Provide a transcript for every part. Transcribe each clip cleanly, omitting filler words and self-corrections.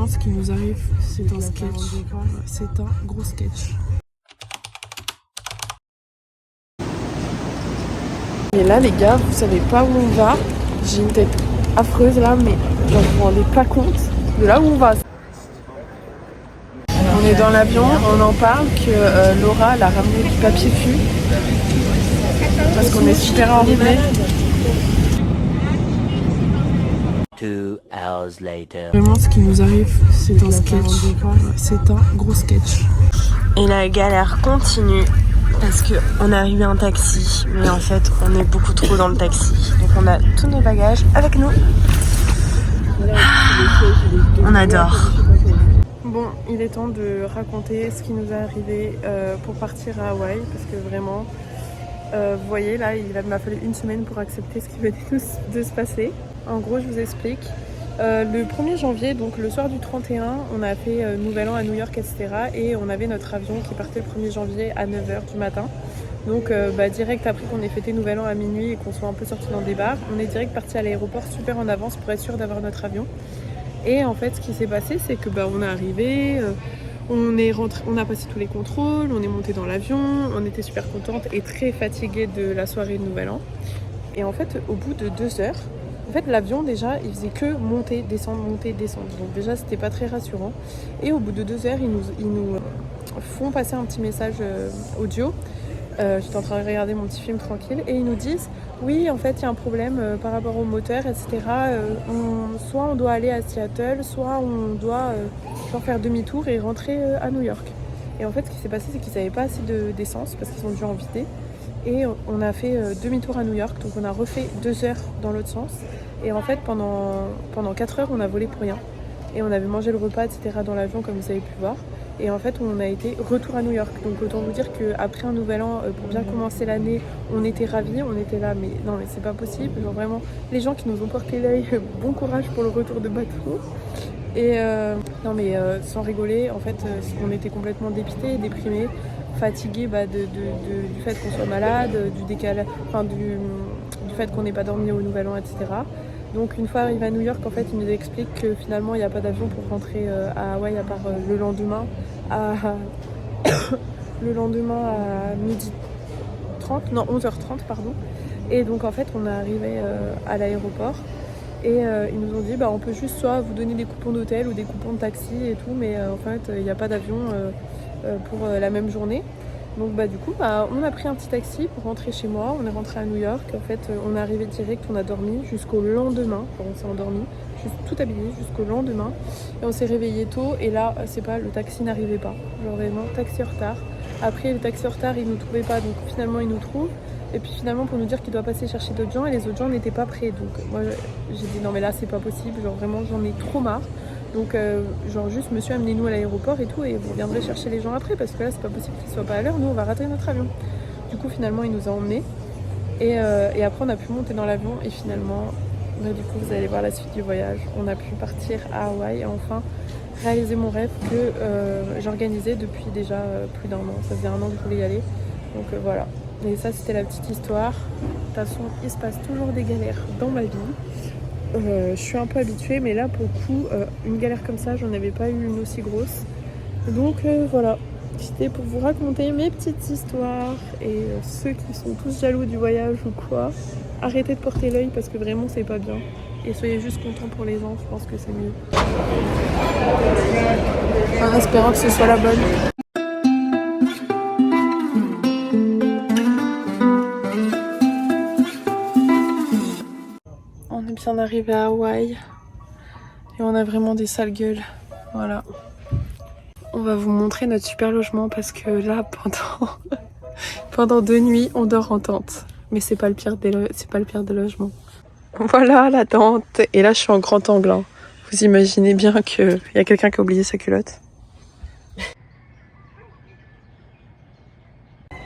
Vraiment, ce qui nous arrive, c'est un sketch. C'est un gros sketch. Et là, les gars, vous savez pas où on va. J'ai une tête affreuse là, mais genre, vous vous rendez pas compte de là où on va. On est dans l'avion, on en parle que Laura elle a ramené du papier cul parce qu'on est super enrhumés. 2 hours later. Vraiment, ce qui nous arrive, c'est un sketch. C'est un gros sketch. Et la galère continue parce qu'on est arrivé en taxi, mais en fait, on est beaucoup trop dans le taxi. Donc, on a tous nos bagages avec nous. On adore. Bon, il est temps de raconter ce qui nous est arrivé pour partir à Hawaï parce que vraiment, vous voyez là, il m'a fallu une semaine pour accepter ce qui venait de se passer. En gros, je vous explique. Le 1er janvier, donc le soir du 31, on a fait Nouvel An à New York, etc. Et on avait notre avion qui partait le 1er janvier à 9h du matin. Donc direct après qu'on ait fêté Nouvel An à minuit et qu'on soit un peu sorti dans des bars, on est direct parti à l'aéroport super en avance pour être sûr d'avoir notre avion. Et en fait, ce qui s'est passé, c'est que on est arrivé, on est rentré, on a passé tous les contrôles, on est monté dans l'avion, on était super contente et très fatiguée de la soirée de Nouvel An. Et en fait, au bout de 2 heures, en fait, l'avion déjà, il faisait que monter, descendre, monter, descendre. Donc déjà, c'était pas très rassurant. Et au bout de 2 heures, ils nous font passer un petit message audio. J'étais en train de regarder mon petit film tranquille et ils nous disent oui, en fait il y a un problème par rapport au moteur, etc. Soit on doit aller à Seattle, soit on doit faire demi-tour et rentrer à New York. Et en fait, ce qui s'est passé, c'est qu'ils n'avaient pas assez d'essence parce qu'ils ont dû en vider. Et on a fait demi-tour à New York, donc on a refait 2 heures dans l'autre sens. Et en fait, pendant 4 heures, on a volé pour rien. Et on avait mangé le repas, etc. dans l'avion, comme vous avez pu voir. Et en fait, on a été retour à New York. Donc autant vous dire qu'après un nouvel an, pour bien commencer l'année, on était ravis, on était là, mais non, mais c'est pas possible. Genre vraiment, les gens qui nous ont porté l'œil, bon courage pour le retour de bateau. Et non mais sans rigoler, en fait, on était complètement dépités, déprimés, fatigués du fait qu'on soit malade, du décalage, enfin du fait qu'on n'ait pas dormi au nouvel an, etc. Donc une fois arrivé à New York, en fait, il nous explique que finalement il n'y a pas d'avion pour rentrer à Hawaï à part le lendemain à midi 30, non 11h30 pardon. Et donc en fait on est arrivé à l'aéroport et ils nous ont dit on peut juste soit vous donner des coupons d'hôtel ou des coupons de taxi et tout, mais en fait il n'y a pas d'avion pour la même journée. Donc du coup on a pris un petit taxi pour rentrer chez moi, on est rentré à New York, en fait on est arrivé direct, on a dormi jusqu'au lendemain, on s'est endormi, juste tout habillé jusqu'au lendemain et on s'est réveillé tôt et là le taxi n'arrivait pas, genre vraiment taxi en retard. Après le taxi en retard il nous trouvait pas, donc finalement il nous trouve et puis finalement pour nous dire qu'il doit passer chercher d'autres gens et les autres gens n'étaient pas prêts, donc moi j'ai dit non mais là c'est pas possible, genre vraiment j'en ai trop marre. Donc genre juste monsieur amenez-nous à l'aéroport et tout et vous viendrez chercher les gens après parce que là c'est pas possible qu'ils soient pas à l'heure, nous on va rater notre avion. Du coup finalement il nous a emmenés et après on a pu monter dans l'avion et finalement du coup vous allez voir la suite du voyage. On a pu partir à Hawaï et enfin réaliser mon rêve que j'organisais depuis déjà plus d'1 an. Ça faisait 1 an que je voulais y aller. Donc voilà. Et ça c'était la petite histoire. De toute façon il se passe toujours des galères dans ma vie. Je suis un peu habituée, mais là pour le coup, une galère comme ça, j'en avais pas eu une aussi grosse. Donc voilà, c'était pour vous raconter mes petites histoires. Et ceux qui sont tous jaloux du voyage ou quoi, arrêtez de porter l'œil parce que vraiment c'est pas bien. Et soyez juste contents pour les gens, je pense que c'est mieux. En espérant que ce soit la bonne. On est bien arrivé à Hawaï et on a vraiment des sales gueules. Voilà. On va vous montrer notre super logement parce que là pendant 2 nuits on dort en tente. Mais c'est pas le pire des logements. Voilà la tente. Et là je suis en grand angle. Hein. Vous imaginez bien qu'il y a quelqu'un qui a oublié sa culotte.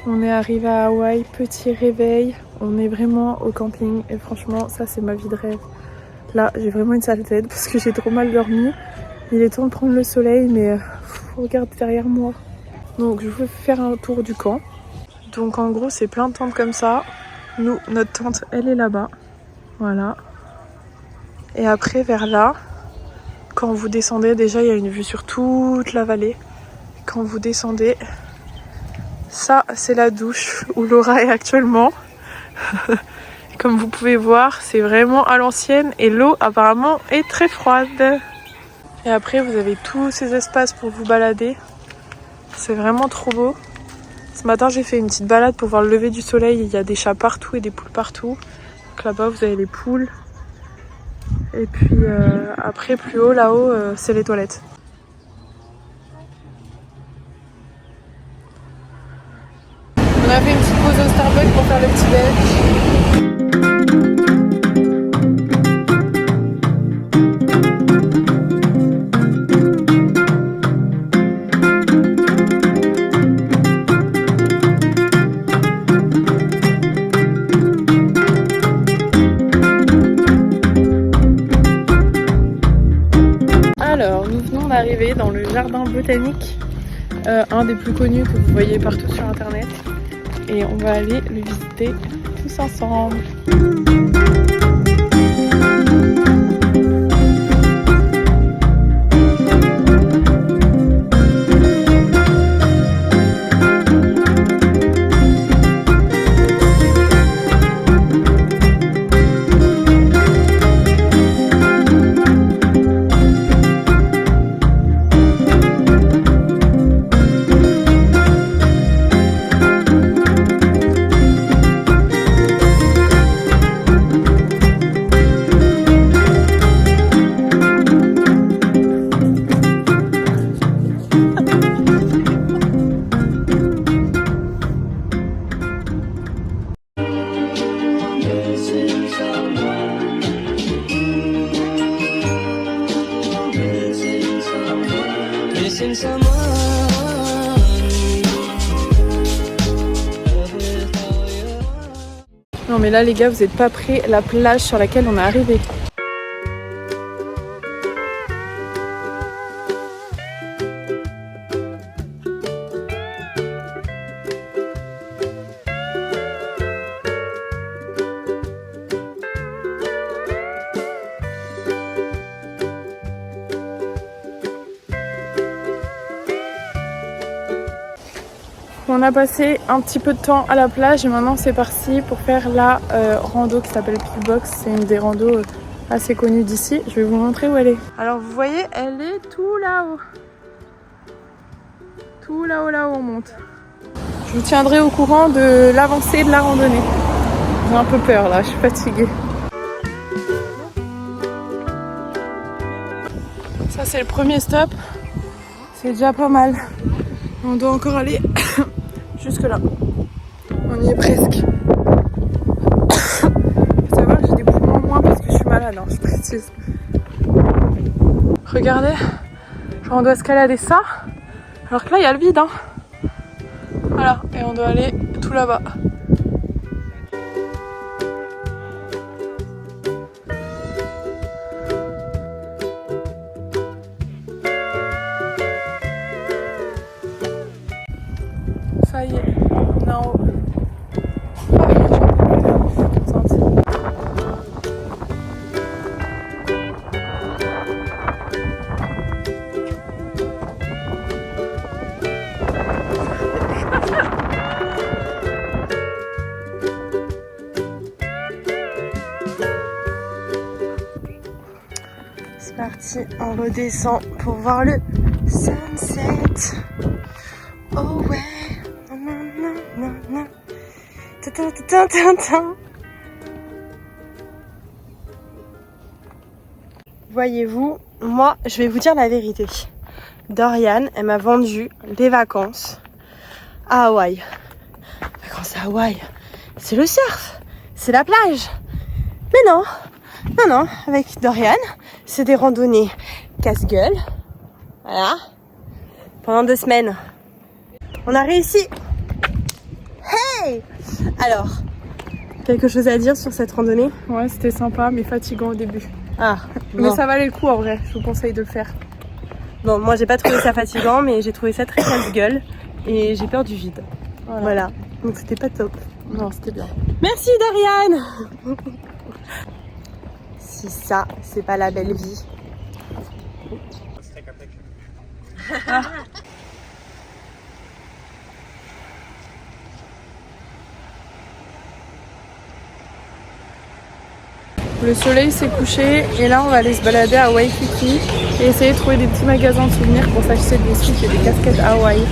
On est arrivé à Hawaï, petit réveil. On est vraiment au camping et franchement ça c'est ma vie de rêve. Là j'ai vraiment une sale tête parce que j'ai trop mal dormi. Il est temps de prendre le soleil mais regarde derrière moi. Donc je vais faire un tour du camp. Donc en gros c'est plein de tentes comme ça. Nous, notre tente elle est là-bas. Voilà. Et après vers là, Quand vous descendez, déjà il y a une vue sur toute la vallée. Quand vous descendez, ça c'est la douche où Laura est actuellement. Comme vous pouvez voir, c'est vraiment à l'ancienne et l'eau apparemment est très froide. Et après vous avez tous ces espaces pour vous balader. C'est vraiment trop beau. Ce matin j'ai fait une petite balade pour voir le lever du soleil. Il y a des chats partout et des poules partout. Donc là-bas vous avez les poules. Et puis après plus haut, là-haut, c'est les toilettes. On a fait une petite pause au Starbucks pour faire le petit déj. Alors, nous venons d'arriver dans le jardin botanique, un des plus connus que vous voyez partout sur internet. Et on va aller le visiter tous ensemble. Non mais là les gars, vous n'êtes pas prêts, la plage sur laquelle on est arrivé. On a passé un petit peu de temps à la plage et maintenant c'est parti pour faire la rando qui s'appelle Pillbox. C'est une des randos assez connues d'ici. Je vais vous montrer où elle est. Alors vous voyez, elle est tout là-haut. Tout là-haut, là-haut on monte. Je vous tiendrai au courant de l'avancée de la randonnée. J'ai un peu peur là, je suis fatiguée. Ça c'est le premier stop. C'est déjà pas mal. On doit encore aller jusque là. On y est presque. Faut savoir que j'ai des poumons en moins parce que je suis malade, hein, je précise. Regardez, genre on doit escalader ça, alors que là il y a le vide. Hein. Voilà, et on doit aller tout là-bas. Ça y est, on est en haut. C'est parti, on redescend pour voir le sunset. Oh ouais. Voyez-vous, moi je vais vous dire la vérité. Dorian, elle m'a vendu des vacances à Hawaï. Vacances à Hawaï, c'est le surf, c'est la plage. Mais non, non, avec Dorian, c'est des randonnées casse-gueule. Voilà. Pendant 2 semaines. On a réussi. Hey! Alors, quelque chose à dire sur cette randonnée? Ouais, c'était sympa, mais fatigant au début. Ah, bon. Mais ça valait le coup en vrai, je vous conseille de le faire. Bon, moi j'ai pas trouvé ça fatigant, mais j'ai trouvé ça très casse-gueule et j'ai peur du vide. Voilà. Donc c'était pas top. Non, c'était bien. Merci Dorian. Si ça, c'est pas la belle vie. Ah. Le soleil s'est couché et là on va aller se balader à Waikiki et essayer de trouver des petits magasins de souvenirs pour s'acheter des suites et des casquettes Hawaï.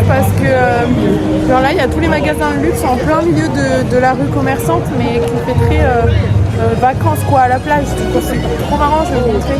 Parce que genre là il y a tous les magasins de luxe en plein milieu de la rue commerçante mais qui fait très vacances quoi à la plage. C'est trop marrant, je vais vous montrer.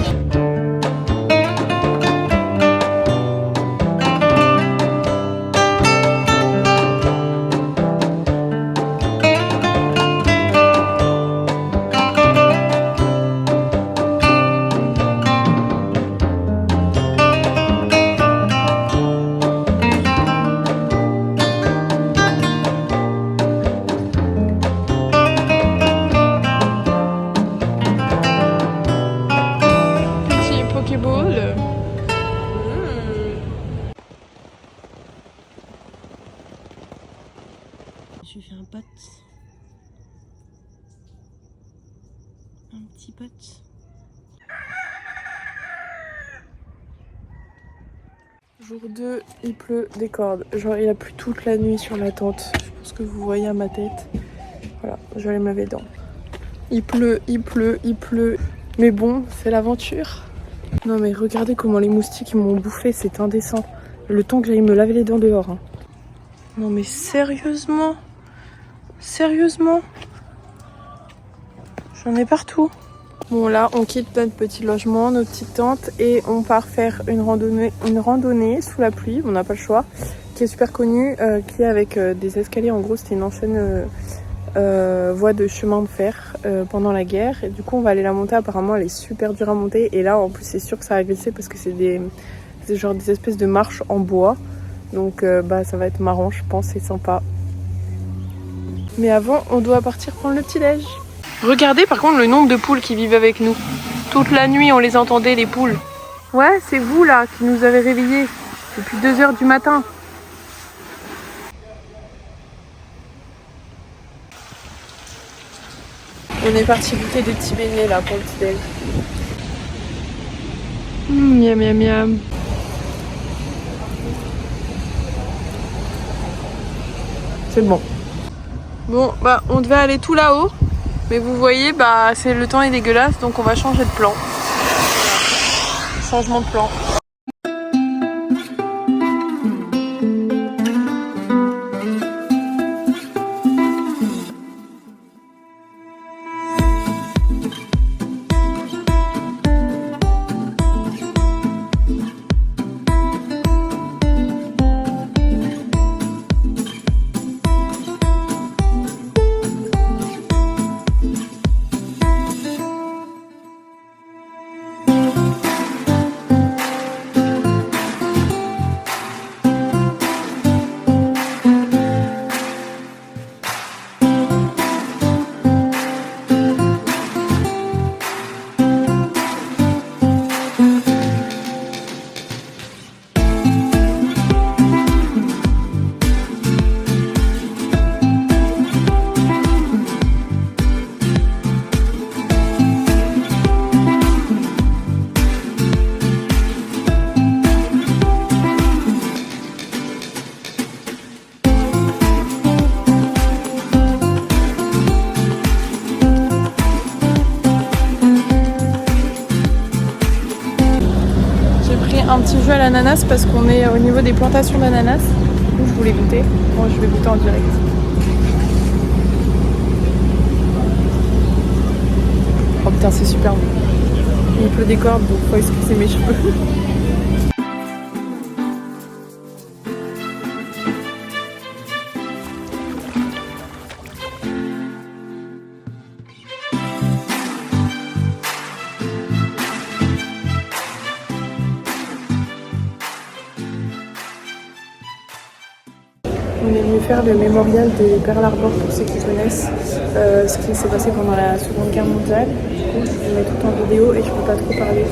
Je fais un pote. Un petit pote. Jour 2, il pleut des cordes. Genre il a plu toute la nuit sur la tente. Je pense que vous voyez à ma tête. Voilà, je vais aller me laver les dents. Il pleut, il pleut, il pleut. Mais bon, c'est l'aventure. Non mais regardez comment les moustiques m'ont bouffé, c'est indécent. Le temps que j'aille me laver les dents dehors. Hein. Non mais sérieusement? Sérieusement? J'en ai partout. Bon là on quitte notre petit logement, notre petite tente et on part faire une randonnée sous la pluie, on n'a pas le choix, qui est super connue, qui est avec des escaliers. En gros c'était une ancienne voie de chemin de fer pendant la guerre et du coup on va aller la monter. Apparemment elle est super dure à monter et là en plus c'est sûr que ça va glisser parce que c'est genre des espèces de marches en bois, donc bah ça va être marrant je pense, c'est sympa. Mais avant, on doit partir prendre le petit-déj. Regardez par contre le nombre de poules qui vivent avec nous. Toute la nuit, on les entendait, les poules. Ouais, c'est vous là qui nous avez réveillés depuis 2 h du matin. On est parti goûter des petits beignets là pour le petit-déj. Miam miam miam. C'est bon. Bon, bah on devait aller tout là-haut, mais vous voyez, bah le temps est dégueulasse, donc on va changer de plan. Voilà. Changement de plan. Un petit jus à l'ananas parce qu'on est au niveau des plantations d'ananas. Du coup, je voulais goûter. Bon, je vais goûter en direct. Oh putain, c'est super bon. Il pleut des cordes, donc faut excuser mes cheveux. faire le mémorial de Pearl Harbor pour ceux qui connaissent ce qui s'est passé pendant la Seconde Guerre mondiale. Du coup, je mets tout en vidéo et je peux pas trop parler.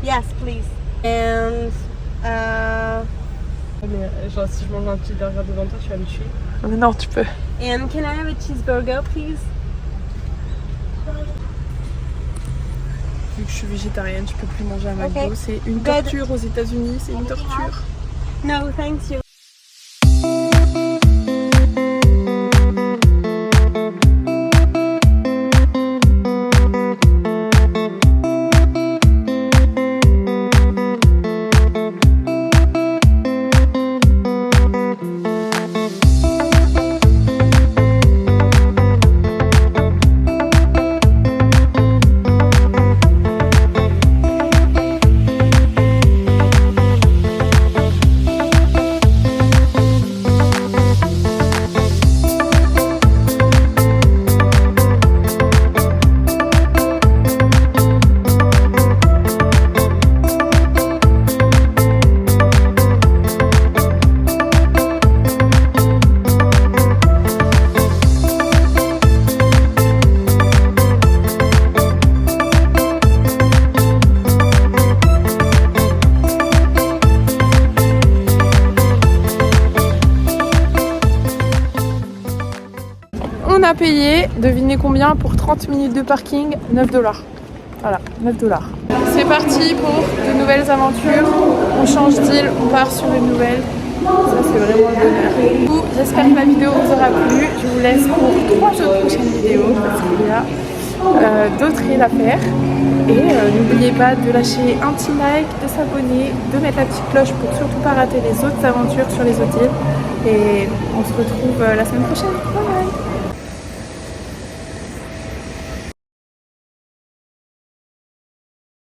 Yes, please. And Mais genre si je mange un petit burger devant toi, tu vas me tuer. Mais non, tu peux. can I have a cheeseburger, please? Vu que je suis végétarienne, je peux plus manger à McDo. Ok. C'est une torture aux États-Unis, c'est une torture. No, thank you. On a payé, devinez combien pour 30 minutes de parking? 9 $. Voilà, 9 $. C'est parti pour de nouvelles aventures. On change d'île, on part sur une nouvelle. Ça c'est vraiment le bonheur. Du coup, j'espère que la vidéo vous aura plu. Je vous laisse pour 3 autres prochaines vidéos parce qu'il y a d'autres îles à faire. Et n'oubliez pas de lâcher un petit like, de s'abonner, de mettre la petite cloche pour surtout pas rater les autres aventures sur les autres îles. Et on se retrouve la semaine prochaine. Bye bye.